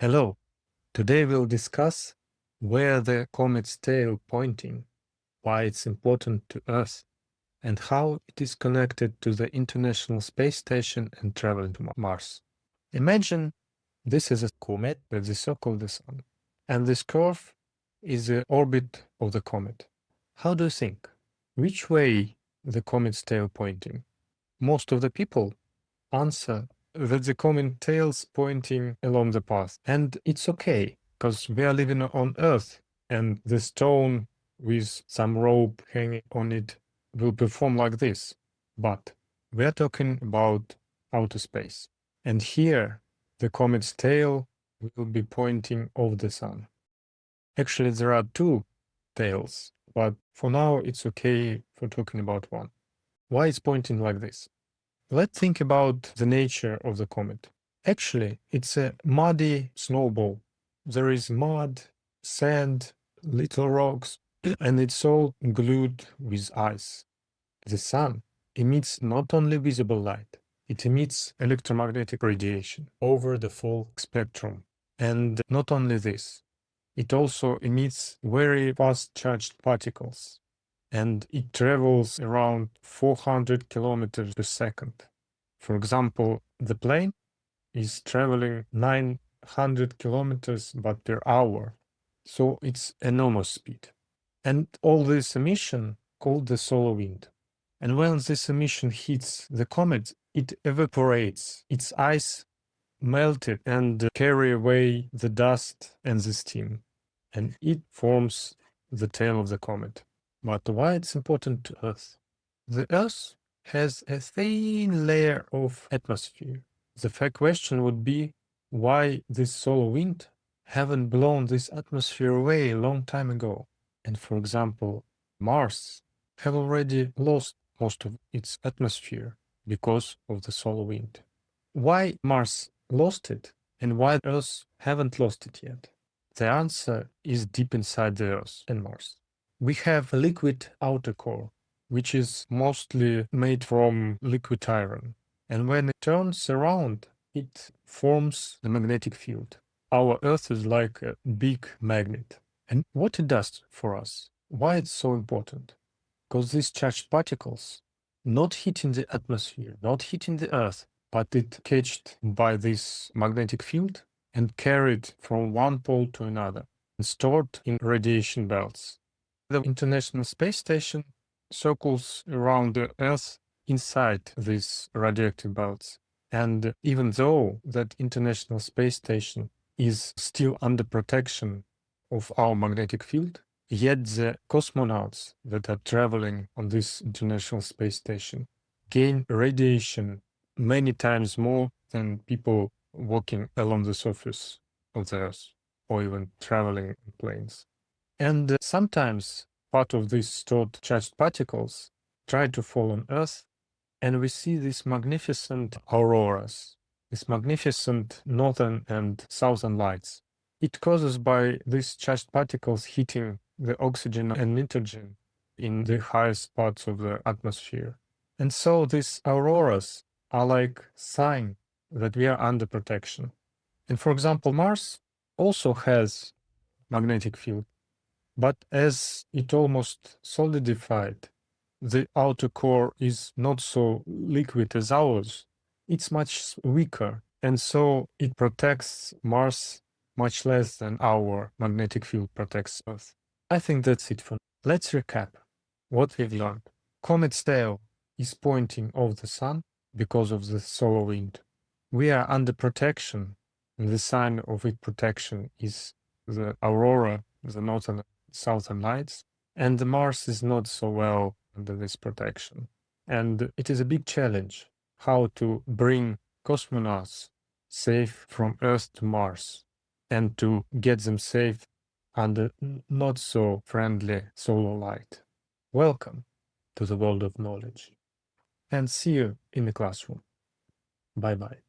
Hello. Today we'll discuss where the comet's tail pointing, why it's important to Earth, and how it is connected to the International Space Station and traveling to Mars. Imagine this is a comet that is circle the Sun, and this curve is the orbit of the comet. How do you think? Which way the comet's tail pointing? Most of the people answer that the comet tail's pointing along the path. And it's okay, because we are living on Earth, and the stone with some rope hanging on it will perform like this. But we are talking about outer space. And here, the comet's tail will be pointing over the sun. Actually, there are two tails, but for now, it's okay for talking about one. Why it's pointing like this? Let's think about the nature of the comet. Actually, it's a muddy snowball. There is mud, sand, little rocks, and it's all glued with ice. The sun emits not only visible light, it emits electromagnetic radiation over the full spectrum. And not only this, it also emits very fast charged particles, and it travels around 400 kilometers per second. For example, the plane is traveling 900 kilometers but per hour, so it's enormous speed. And all this emission called the solar wind. And when this emission hits the comet, it evaporates. Its ice melted and carry away the dust and the steam, and it forms the tail of the comet. But why it's important to Earth? The Earth has a thin layer of atmosphere. The fair question would be why this solar wind haven't blown this atmosphere away a long time ago. And for example, Mars have already lost most of its atmosphere because of the solar wind. Why Mars lost it and why Earth haven't lost it yet? The answer is deep inside the Earth and Mars. We have a liquid outer core, which is mostly made from liquid iron. And when it turns around, it forms the magnetic field. Our Earth is like a big magnet. And what it does for us, why it's so important? Because these charged particles not hitting the atmosphere, not hitting the Earth, but it catched by this magnetic field and carried from one pole to another and stored in radiation belts. The International Space Station circles around the Earth inside these radioactive belts. And even though that International Space Station is still under protection of our magnetic field, yet the cosmonauts that are traveling on this International Space Station gain radiation many times more than people walking along the surface of the Earth or even traveling in planes. And sometimes part of these stored charged particles try to fall on Earth, and we see these magnificent auroras, these magnificent northern and southern lights. It causes by these charged particles hitting the oxygen and nitrogen in the highest parts of the atmosphere. And so these auroras are like sign that we are under protection. And for example, Mars also has magnetic field, but as it almost solidified, the outer core is not so liquid as ours. It's much weaker, and so it protects Mars much less than our magnetic field protects Earth. I think that's it for now. Let's recap what we've learned. Comet's tail is pointing over the sun because of the solar wind. We are under protection, and the sign of its protection is the aurora, the northern southern lights, and the Mars is not so well under this protection. And it is a big challenge how to bring cosmonauts safe from Earth to Mars and to get them safe under not so friendly solar light. Welcome to the world of knowledge, and see you in the classroom. Bye bye.